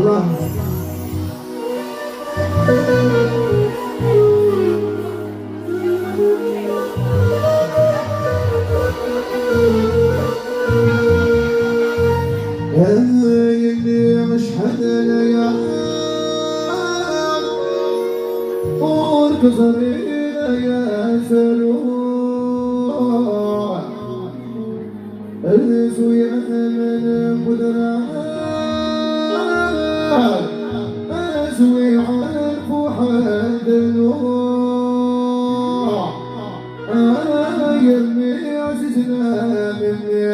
الله يلي اشهد ليا واركزرينا يا سلوع الرزو يا من قدرة ازوي عارف وحد النوع يلي عزيزنا مني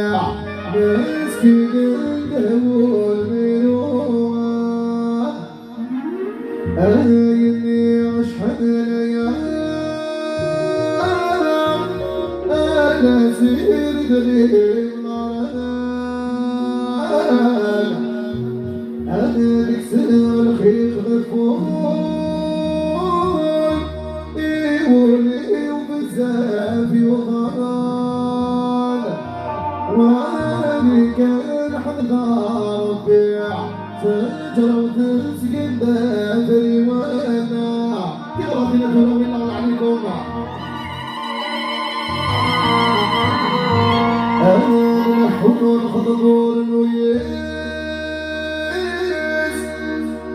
مسكين الدهول ميروع يلي اشهد ليا انا سير قليل انا بكسر الخيط غفور يولي وبزاف يغال واني كان حضر ربيع شجرة وتسقي بدري وانا يلا فينا تقولوا بالله عليكم انا حضور خضور الويس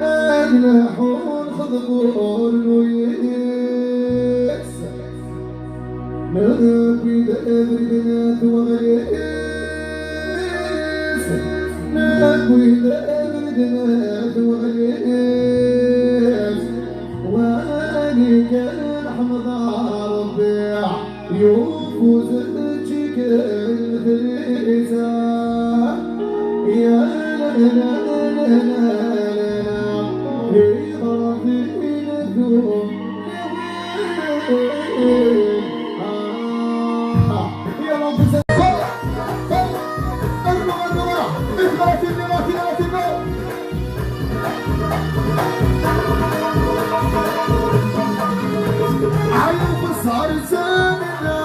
انا حضور خضور الويس نبي دابري بنات وغليس نبي دابري بنات وغليس واني كان حمضة ربيع يفوز الجيك الثريسة يا لا لا لا لا لا في طرفين الذوق يا رب عيوب صار سامنا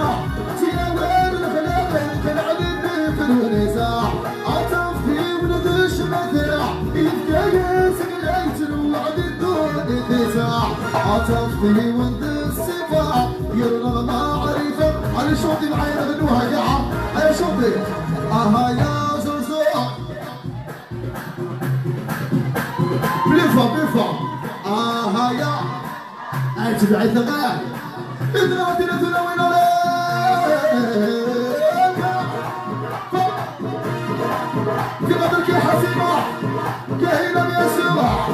جينا وين الخلاف كان عدد في الونساء عطفتي ولد الشماتع يتجايز قليت الوعد الدون التساع عطفتي ولد السفاع يرغب معرفة على شوطي معايا غنوها قاعة على شوطي يا زوزو بلفا يا تبع الثقال إدراتنا تلوين في قدرك الحسيمة كهينة بيسوع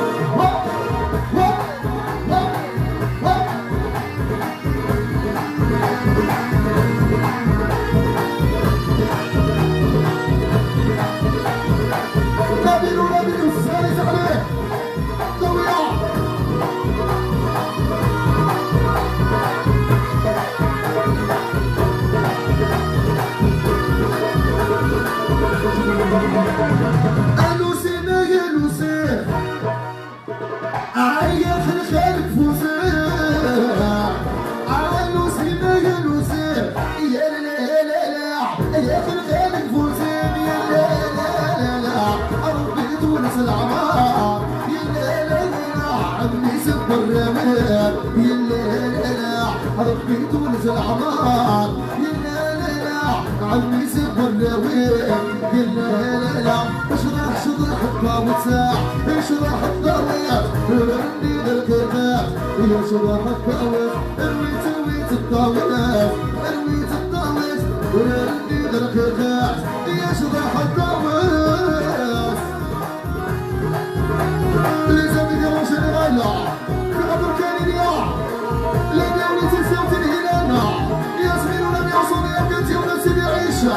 نبيل السالس عليه ضويع ألوسينا يا لوسي عيخ الخلق فوزيع ألوسينا يا لوسي يا لا لا لا عيخ الخلق فوزيع يا لا لا لا ربي تونس العمار يا لا لا لا عمي سب الرمال يا لا لا لا ربي تونس العمار يا لا لا لا عمي سب الرمال يا لا لا اشرح حبها وتساع اشرح الضوية ورني للكتاب اشرح الضوية ارويت الضوية ارويت الضوية ورني للكتاب اشرح الضوية لازم يديروا شي غلا في غدر كان اليوم لا داولي تنساو تنهيلانا يا زميل ولا يوصل يا بنتي ولا سيدي عيشة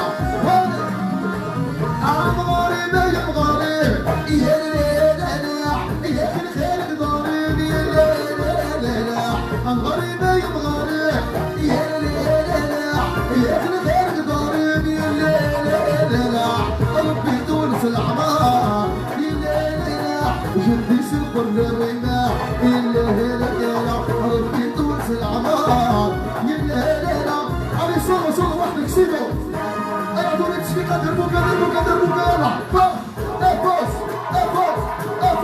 عمري ما يبغالي يا لا لا لا يا الخير ضارب يا لا لا لا لا عمري ما يبغالي يا لا لا لا يا الخير ضارب يا لا لا لا لا ربي تونس العمار يا لا لا لا جدي سبر الرماح يا لا لا لا ربي تونس العمار يا لا لا لا علي صورة وحدك سيبو انا دوري تشفيق دربوكا يلا باص باص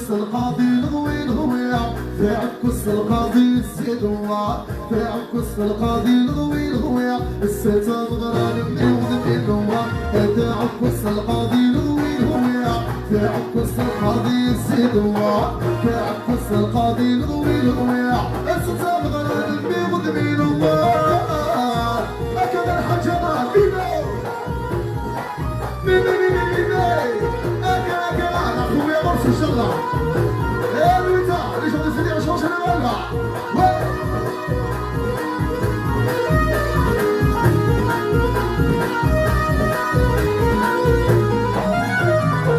القاضي الغوي الغويع في عكس القاضي السيدوع في عكس القاضي الغوي الغويع الستة الغرام يوض في النوع في عكس القاضي الغوي الغويع في عكس القاضي السيدوع في عكس القاضي الغوي الغويع الستة الغرام يوض في النوع هكذا الحجرات الشغلة يا لويتا اللي شغل السريع شوش انا والله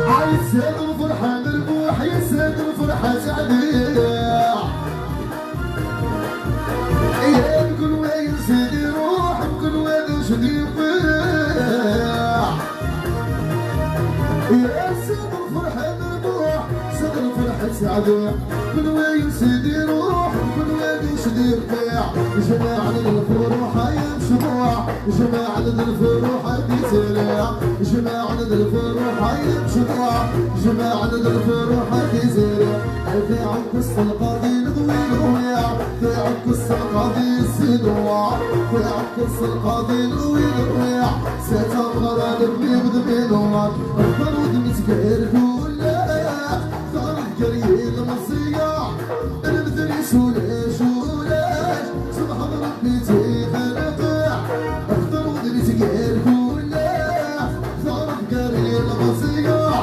عايز سيد الفرحة مربوح يا سيد الفرحة سعدية يا بكل وين سيدي روح بكل وين شدي يطيح يا سيد الفرحة سعداء كل وين سيدي روح كل وين شدي ربيع جماعة الفروح يمشطوع جماعة الفروح تزرع جماعة الفروح يمشطوع جماعة الفروح تزرع في عكس القاضي الغوي الغويع في عكس القاضي السدوع في عكس القاضي الغوي الغويع ساتم غرال بيض بينوار الفرود متكير قريب المصيع المثل شولاش شولاش سبحان ربي تيخلقع اختار ودني تقال كلها ثارت قريب المصيع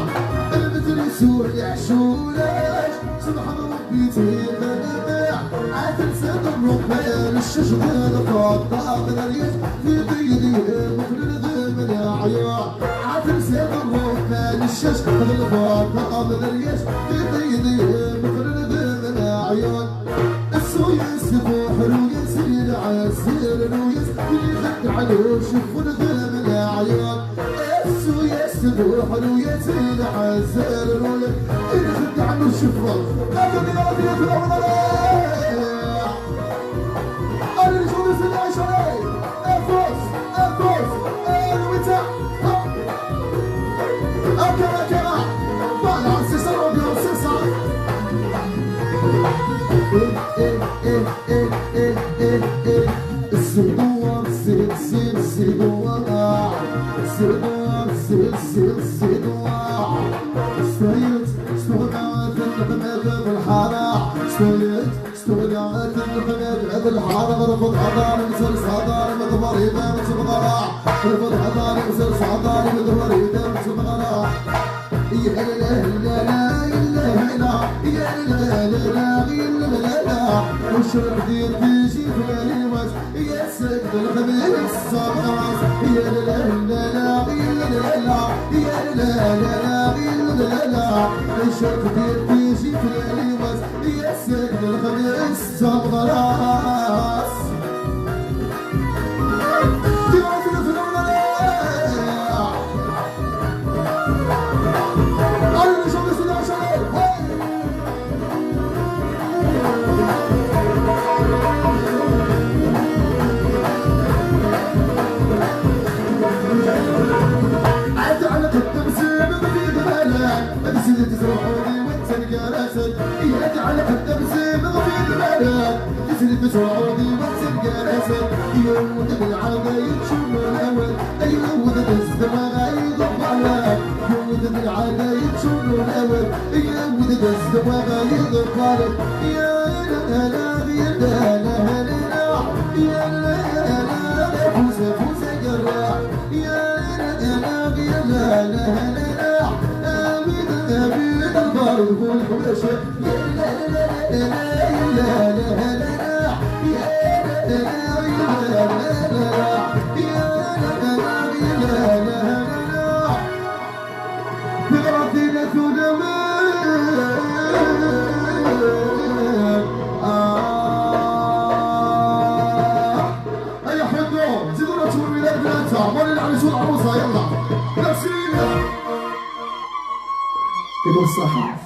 المثل شولاش شولاش سبحان ربي تيخلقع عاد نسد الركبان الشجر القطع من اليد في بيدي مخلد من العيون عاد نسد الركبان الشجر القطع من اليد في بيدي مخلد من العيون السويس يسبوح ويسير عسير ويسير على شوف من العيون السويس يسبوح ويسير عسير ويسير على شوف لكن يا ربي يطلع أنا اللي شو نسيت عايش علي أفوز أفوز الوتا أكرا كرا طالع سيسر وبيو سيسر السدوار سيد سيد سدوار السدوار سيد سيد سدوار سيد سدوار النقمة بالحارة سيد سدوار النقمة بالحارة رفض حضاري مسلس حضاري مدمر يبان سبغرا رفض حضاري مسلس حضاري مدمر يبان سبغرا يا لا لا لا لا يا لا لا لا لا وشرب دير بيجي في الوز يا سيد الخميس الصباص يا لا لا لا لا لا يا لا لا لا لا وشرب دير بيجي في الوز يا سيد الخميس الصباص تروحوني وانت القراسل يجعل حتى بسيب ضفيد البلد تسلف تروحوني وانت القراسل يود بالعادة يتشم الاول يود الزمان يضم على يود من عدايب شنو الأول يا ود بس وغايض القارب يا لا لا يا لا لا لا يا لا لا فوز فوز جراح يا لا لا يا لا لا لا أبيد أبيد البارد والحوش يا لا لا لا لا لا لا يا لا لا لا لا بغرفنا ثلمان أي حبوا زيدونا تشوفوا الولاد بناتها مالي العريس والعروسة يلا نفسينا يدوا الصحة